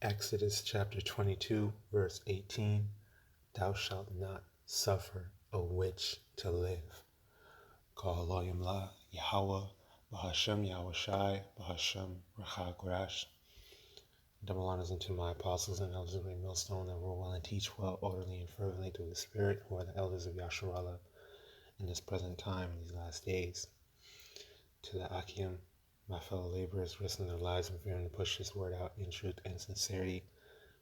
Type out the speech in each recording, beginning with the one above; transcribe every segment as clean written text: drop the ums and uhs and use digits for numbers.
Exodus chapter 22, verse 18, Thou shalt not suffer a witch to live. HALALYAM YAHAWAH, BAHASHAM, YAHAWASHI, BAHASHAM, RAWCHAA, QADASH. Double honors unto my apostles and elders of the millstone that rule well and teach well, orderly and fervently through the Spirit, who are the elders of Yasharallah in this present time, in these last days. To the Akim, my fellow laborers, risking their lives and fearing to push this word out in truth and sincerity.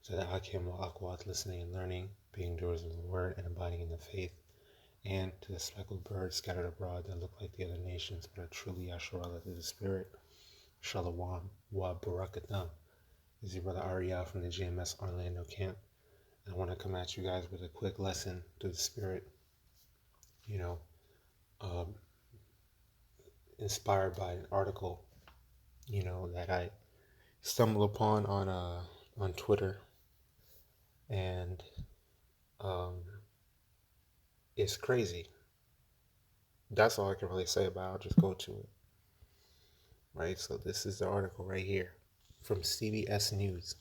To the Akim Wa'akwat, listening and learning, being doers of the word and abiding in the faith. And to the speckled birds scattered abroad that look like the other nations, but are truly Yasharallah through the Spirit. Shalom wa barakatam. This is your brother Arya from the GMS Orlando camp. And I want to come at you guys with a quick lesson through the Spirit. Inspired by an article, that I stumbled upon on Twitter, and it's crazy. That's all I can really say about it. I'll just go to it. Right, so this is the article right here from CBS News.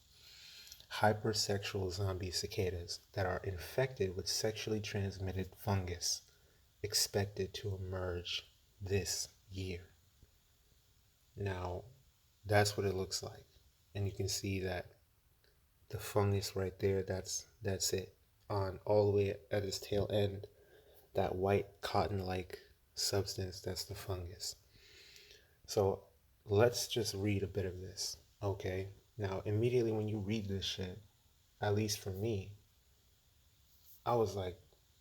Hypersexual zombie cicadas that are infected with sexually transmitted fungus expected to emerge this year. Now, that's what it looks like. And you can see that the fungus right there, that's it. On all the way at its tail end, that white cotton-like substance, that's the fungus. So let's just read a bit of this, okay? Now, immediately when you read this shit, at least for me, I was like,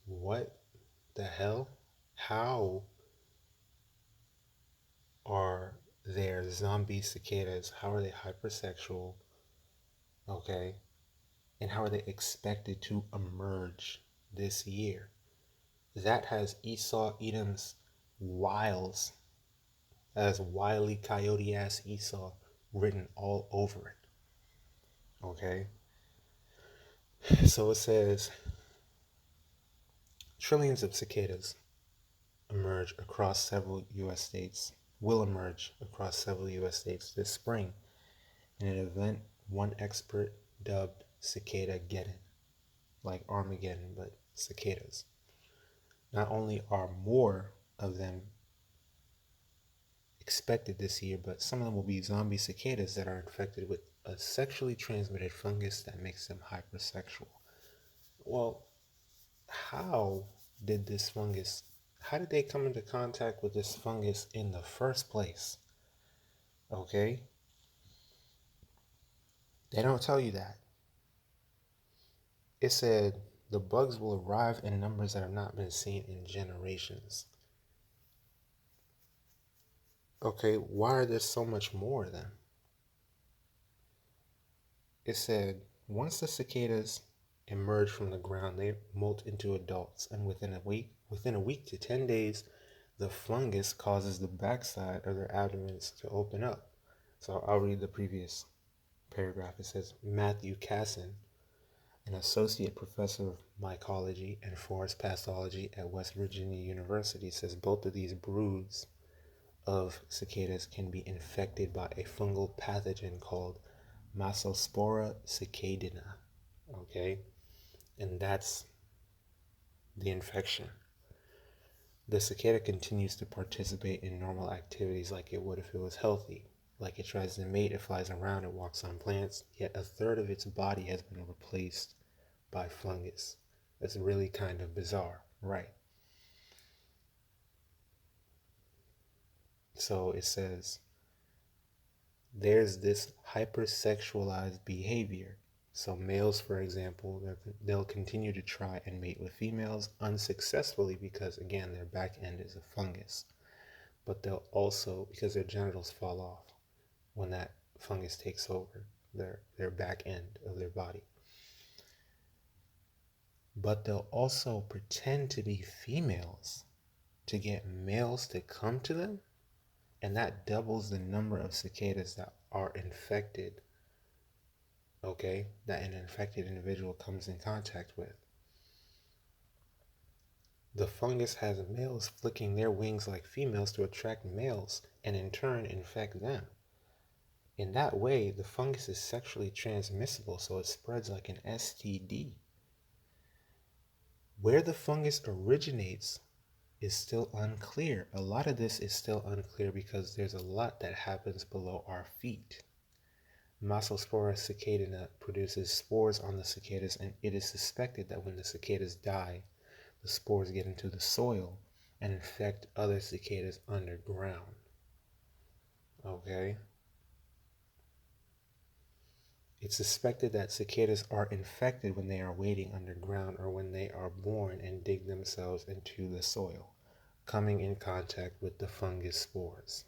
what the hell? How are there zombie cicadas? How are they hypersexual? Okay? And how are they expected to emerge this year? That has Esau, Edom's wiles, as wily coyote ass Esau written all over it. Okay? So it says, trillions of cicadas will emerge across several U.S. states this spring in an event one expert dubbed Cicada-geddon, like Armageddon, but cicadas. Not only are more of them expected this year, but some of them will be zombie cicadas that are infected with a sexually transmitted fungus that makes them hypersexual. Well, how did they come into contact with this fungus in the first place? Okay? They don't tell you that. It said the bugs will arrive in numbers that have not been seen in generations. Okay, why are there so much more of them? It said once the cicadas emerge from the ground, they molt into adults, and within a week to 10 days, the fungus causes the backside of their abdomens to open up. So I'll read the previous paragraph. It says Matthew Casson, an associate professor of mycology and forest pathology at West Virginia University, says both of these broods of cicadas can be infected by a fungal pathogen called Massospora cicadina. Okay? And that's the infection. The cicada continues to participate in normal activities like it would if it was healthy. Like it tries to mate, it flies around, it walks on plants, yet a third of its body has been replaced by fungus. That's really kind of bizarre, right? So it says there's this hypersexualized behavior. So males, for example, they'll continue to try and mate with females unsuccessfully because, again, their back end is a fungus. But they'll also, because their genitals fall off when that fungus takes over their back end of their body. But they'll also pretend to be females to get males to come to them, and that doubles the number of cicadas that are infected, okay, that an infected individual comes in contact with. The fungus has males flicking their wings like females to attract males and in turn infect them. In that way, the fungus is sexually transmissible, so it spreads like an STD. Where the fungus originates is still unclear. A lot of this is still unclear because there's a lot that happens below our feet. Massospora cicadina produces spores on the cicadas, and it is suspected that when the cicadas die, the spores get into the soil and infect other cicadas underground. Okay? It's suspected that cicadas are infected when they are waiting underground or when they are born and dig themselves into the soil, coming in contact with the fungus spores.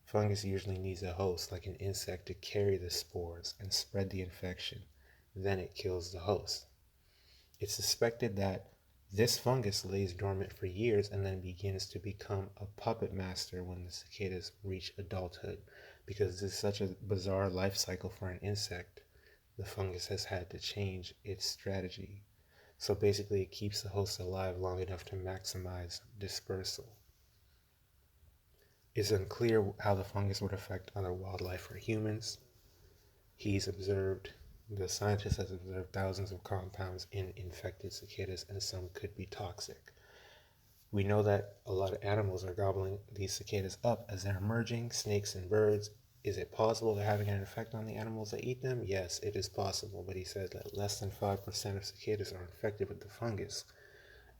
Fungus usually needs a host, like an insect, to carry the spores and spread the infection. Then it kills the host. It's suspected that this fungus lays dormant for years and then begins to become a puppet master when the cicadas reach adulthood. Because this is such a bizarre life cycle for an insect, the fungus has had to change its strategy. So basically, it keeps the host alive long enough to maximize dispersal. It's unclear how the fungus would affect other wildlife or humans. The scientist has observed thousands of compounds in infected cicadas, and some could be toxic. We know that a lot of animals are gobbling these cicadas up as they're emerging, snakes and birds. Is it possible they're having an effect on the animals that eat them? Yes, it is possible, but he says that less than 5% of cicadas are infected with the fungus,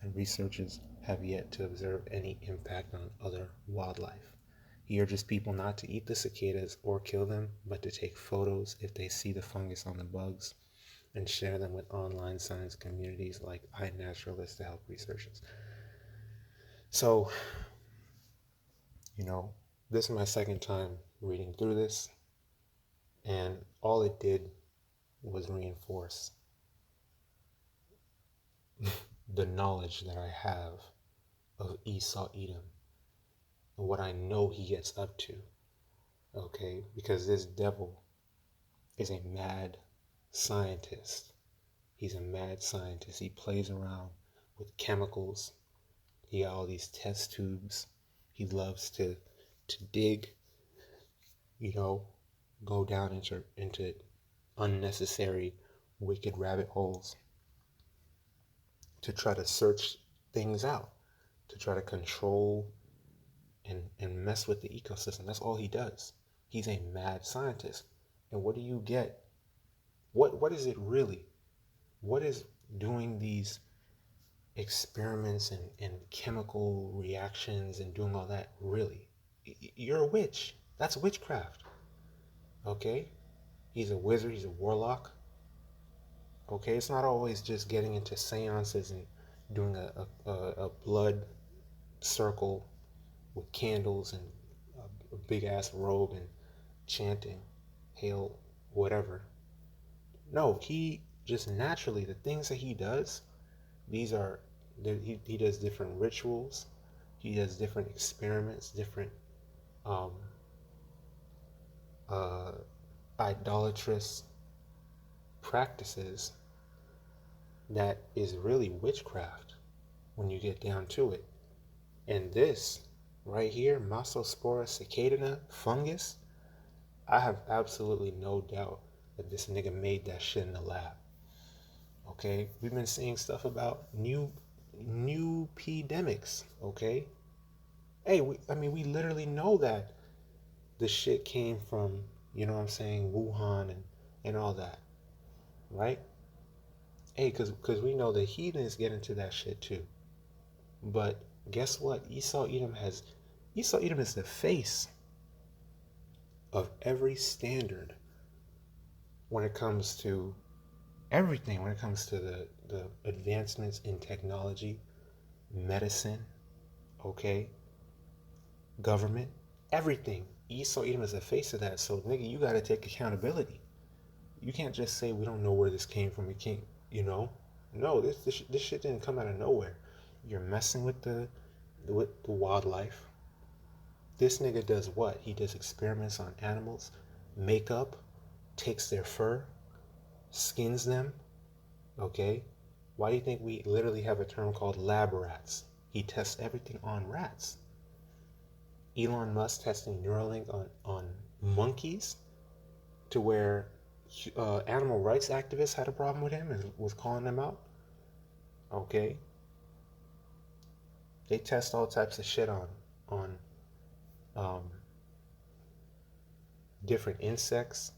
and researchers have yet to observe any impact on other wildlife. He urges people not to eat the cicadas or kill them, but to take photos if they see the fungus on the bugs and share them with online science communities like iNaturalist to help researchers. So, this is my second time reading through this, and all it did was reinforce the knowledge that I have of Esau Edom and what I know he gets up to, okay? Because this devil is a mad scientist. He's a mad scientist. He plays around with chemicals. He got all these test tubes. He loves to dig, go down into unnecessary, wicked rabbit holes to try to search things out, to try to control and mess with the ecosystem. That's all he does. He's a mad scientist. And what do you get? What is it really? What is doing these experiments and chemical reactions and doing all that really? You're a witch. That's witchcraft. Okay? He's a wizard. He's a warlock. Okay? It's not always just getting into seances and doing a blood circle with candles and a big ass robe and chanting, hail, whatever. No, he just naturally, the things that he does, he does different rituals, he does different experiments, different idolatrous practices that is really witchcraft when you get down to it. And this right here, Massospora cicadina fungus, I have absolutely no doubt that this nigga made that shit in the lab. Okay, we've been seeing stuff about new pandemics. Okay, hey, we literally know that the shit came from, Wuhan and all that, right? Hey, because we know the heathens get into that shit too. But guess what? Esau Edom is the face of every standard when it comes to everything, when it comes to the advancements in technology, medicine, okay, government, everything. Esau Edom is the face of that. So nigga, you gotta take accountability. You can't just say we don't know where this came from. It came, No, this shit didn't come out of nowhere. You're messing with the wildlife. This nigga does what? He does experiments on animals, makeup, takes their fur, skins them, okay? Why do you think we literally have a term called lab rats? He tests everything on rats. Elon Musk testing Neuralink on monkeys to where animal rights activists had a problem with him and was calling them out. Okay, they test all types of shit on um, different insects.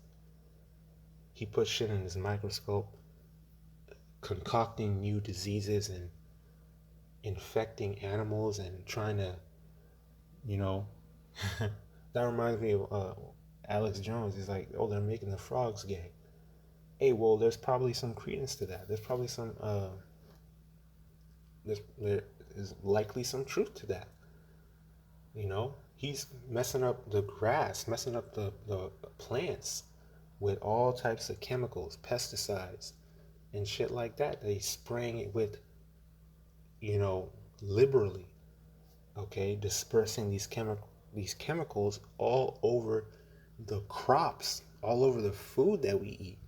He puts shit in his microscope, concocting new diseases and infecting animals and trying to, you know, that reminds me of Alex Jones. He's like, oh, they're making the frogs gay. Hey, well, there's probably some credence to that. There's probably some, there is likely some truth to that. You know, he's messing up the grass, messing up the plants with all types of chemicals, pesticides, and shit like that. They spraying it with, you know, liberally. Okay, dispersing these chemicals all over the crops, all over the food that we eat.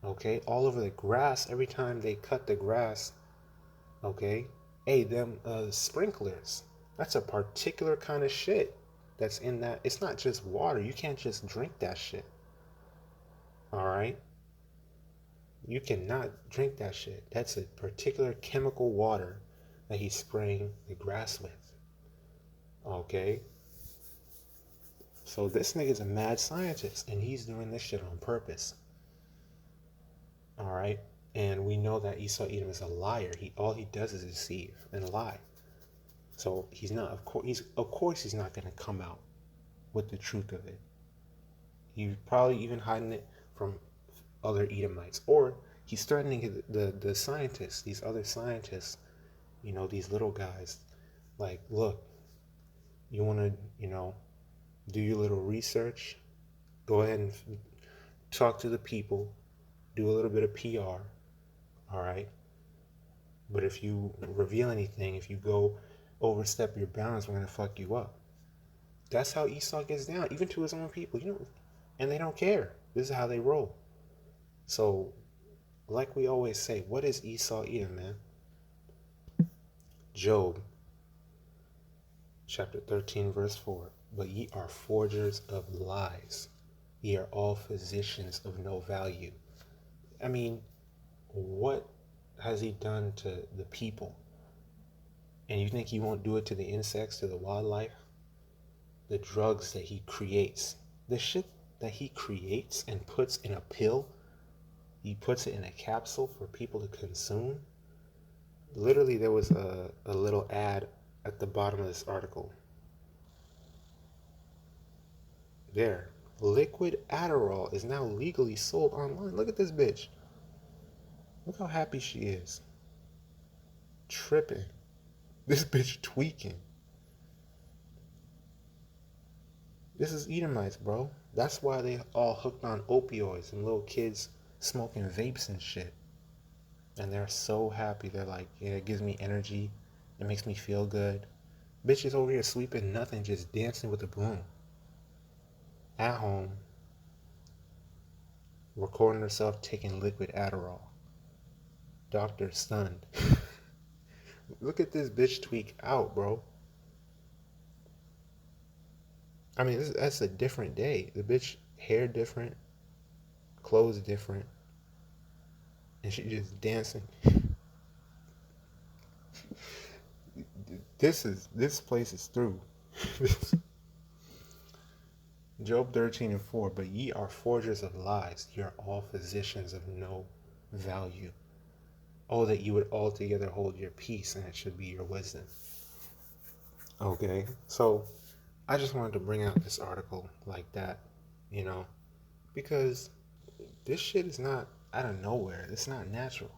Okay, all over the grass. Every time they cut the grass, okay, hey, them sprinklers, that's a particular kind of shit that's in that. It's not just water. You can't just drink that shit. All right, you cannot drink that shit. That's a particular chemical water that he's spraying the grass with. Okay, so this nigga's a mad scientist and he's doing this shit on purpose. All right, and we know that Esau Edom is a liar. All he does is deceive and lie. So he's not, of course he's not going to come out with the truth of it. He's probably even hiding it from other Edomites, or he's threatening the scientists, these other scientists, you know, these little guys. Like, look, you want to, you know, do your little research, go ahead and talk to the people, do a little bit of PR, all right? But if you reveal anything, if you go overstep your bounds, we're going to fuck you up. That's how Esau gets down, even to his own people, you know, and they don't care. This is how they roll. So, like we always say, what is Esau Edom, man? Job, chapter 13, verse 4. But ye are forgers of lies. Ye are all physicians of no value. I mean, what has he done to the people? And you think he won't do it to the insects, to the wildlife? The drugs that he creates, the shit that he creates and puts in a pill, he puts it in a capsule for people to consume. Literally, there was a little ad at the bottom of this article. There, liquid Adderall is now legally sold online. Look at this bitch. Look how happy she is. Tripping. This bitch tweaking. This is Edomites, bro. That's why they all hooked on opioids and little kids smoking vapes and shit. And they're so happy. They're like, yeah, it gives me energy. It makes me feel good. Bitch is over here sweeping nothing, just dancing with a broom. At home. Recording herself taking liquid Adderall. Doctor stunned. Look at this bitch tweak out, bro. I mean, that's a different day. The bitch hair different, clothes different, and she just dancing. This place is through. Job 13 and 4. But ye are forgers of lies. Ye are all physicians of no value. Oh, that you would altogether hold your peace, and it should be your wisdom. Okay, so I just wanted to bring out this article like that, you know, because this shit is not out of nowhere. It's not natural.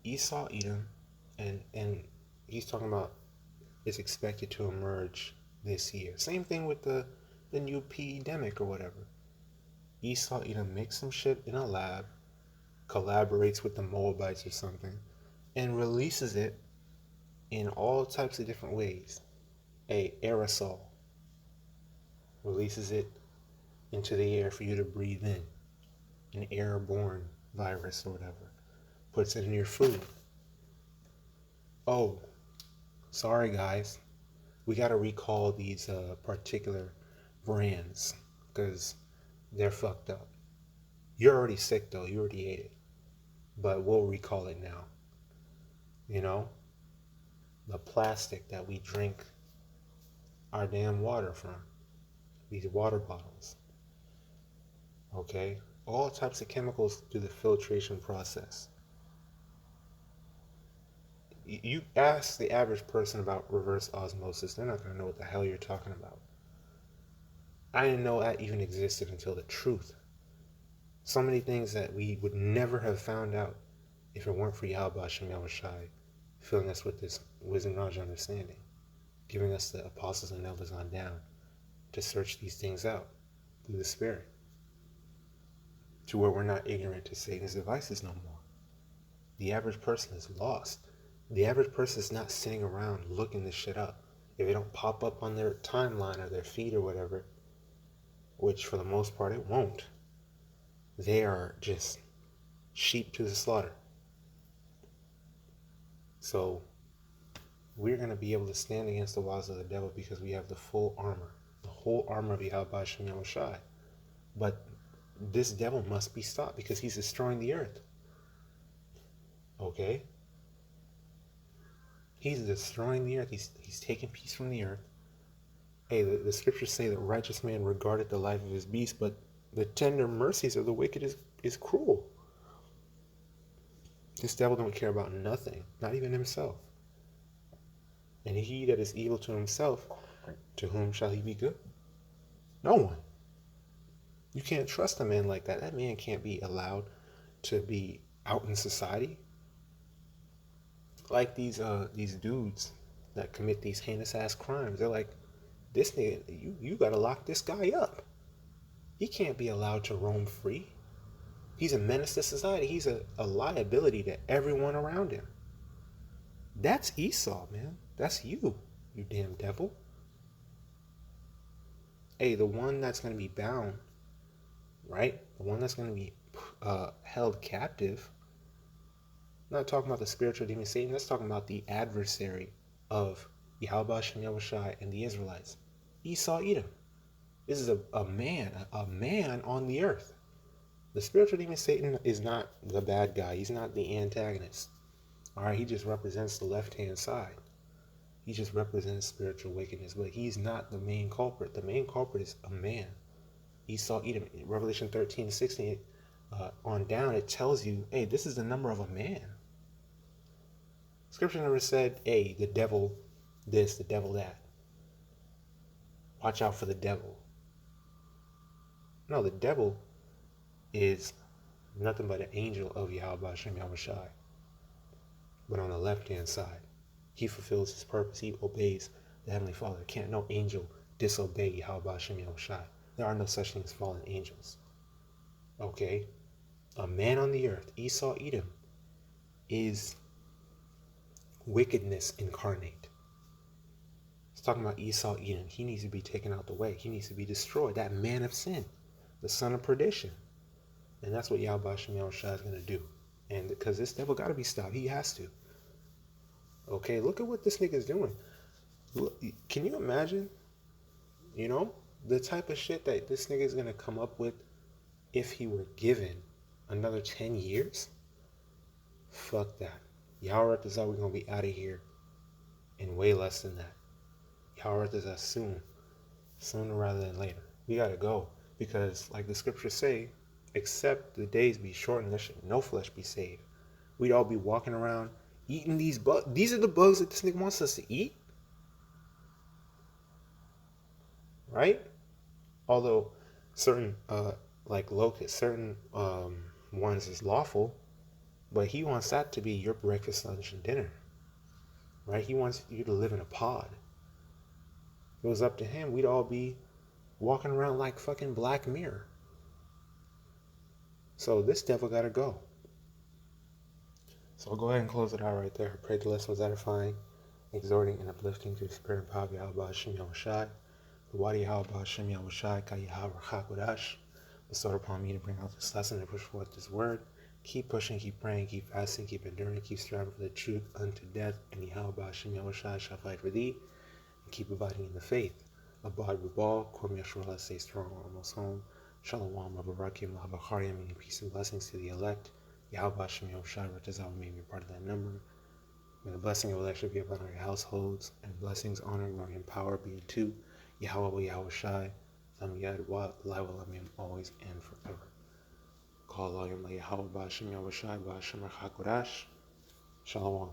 Esau Edom, and he's talking about is expected to emerge this year. Same thing with the new pandemic or whatever. Esau Edom makes some shit in a lab, collaborates with the Moabites or something, and releases it in all types of different ways. A aerosol. Releases it into the air for you to breathe in. An airborne virus or whatever. Puts it in your food. Oh, sorry guys. We got to recall these particular brands because they're fucked up. You're already sick though, you already ate it. But we'll recall it now. You know? The plastic that we drink our damn water from. These water bottles. Okay? All types of chemicals through the filtration process. You ask the average person about reverse osmosis, they're not going to know what the hell you're talking about. I didn't know that even existed until the truth. So many things that we would never have found out if it weren't for YAHAWASHI filling us with this wisdom, knowledge, and understanding, giving us the apostles and elders on down to search these things out through the Spirit, to where we're not ignorant to Satan's devices no more. The average person is lost. The average person is not sitting around looking this shit up. If it don't pop up on their timeline or their feed or whatever, which for the most part it won't, they are just sheep to the slaughter. So we're going to be able to stand against the wiles of the devil because we have the full armor, the whole armor of YAHAWASHI. But this devil must be stopped because he's destroying the earth. Okay? He's destroying the earth. He's taking peace from the earth. Hey, the scriptures say that righteous man regardeth the life of his beast, but the tender mercies of the wicked is cruel. This devil don't care about nothing, not even himself. And he that is evil to himself, to whom shall he be good? No one. You can't trust a man like that. That man can't be allowed to be out in society. Like these dudes that commit these heinous ass crimes. They're like, this nigga, you gotta lock this guy up. He can't be allowed to roam free. He's a menace to society. He's a liability to everyone around him. That's Esau, man. That's you damn devil. Hey, the one that's going to be bound, right? The one that's going to be held captive. I'm not talking about the spiritual demon Satan. That's talking about the adversary of YAHAWASHI and the Israelites. Esau, Edom. This is a man on the earth. The spiritual demon Satan is not the bad guy. He's not the antagonist. All right, he just represents the left-hand side. He just represents spiritual wickedness, but he's not the main culprit. The main culprit is a man. Esau, Edom. Revelation 13:16 on down, it tells you, hey, this is the number of a man. Scripture never said, hey, the devil this, the devil that. Watch out for the devil. No, the devil is nothing but an angel of YAHAWASHI. But on the left-hand side, he fulfills his purpose. He obeys the Heavenly Father. Can't no angel disobey YAHAWASHI. There are no such things as fallen angels. Okay? A man on the earth, Esau, Edom, is wickedness incarnate. It's talking about Esau, Edom. He needs to be taken out the way. He needs to be destroyed. That man of sin, the son of perdition. And that's what YAHAWASHI is going to do. And because this devil got to be stopped. He has to. Okay, look at what this nigga's doing. Look, can you imagine, the type of shit that this nigga's going to come up with if he were given another 10 years? Fuck that. YAHAWADAH is we're going to be out of here in way less than that. YAHAWADAH is soon. Sooner rather than later. We got to go. Because like the scriptures say, except the days be shortened, there should no flesh be saved. We'd all be walking around eating these bugs. These are the bugs that this nigga wants us to eat. Right? Although certain, like locusts, certain ones is lawful, but he wants that to be your breakfast, lunch, and dinner. Right? He wants you to live in a pod. If it was up to him, we'd all be walking around like fucking Black Mirror. So this devil gotta go. So I'll go ahead and close it out right there. I pray the lesson was edifying, exhorting, and uplifting to the spirit and power of YAHAWASHI. The Wadi YAHAWASHI, Ka YAHAWAH QADASH, bestowed upon me to bring out this lesson and push forth this word. Keep pushing, keep praying, keep fasting, keep enduring, keep striving for the truth unto death. And YAHAWASHI shall fight for thee. And keep abiding in the faith. Abad Rubal, Kwam Yashua, stay strong, almost home. Shalom, Rabarakim, Lahabachariam, and peace and blessings to the elect. YAHAWASHI, Yahawashai, may be part of that number. May the blessing of election be upon our households, and blessings, honor, glory, and power be unto YAHAWAH, Yahawashi, Zamyad, Liwalamim, always and forever. HALALYAM, YAHAWAH, BAHASHAM, YAHAWASHI, BAHASHAM, QADASH. Shalom.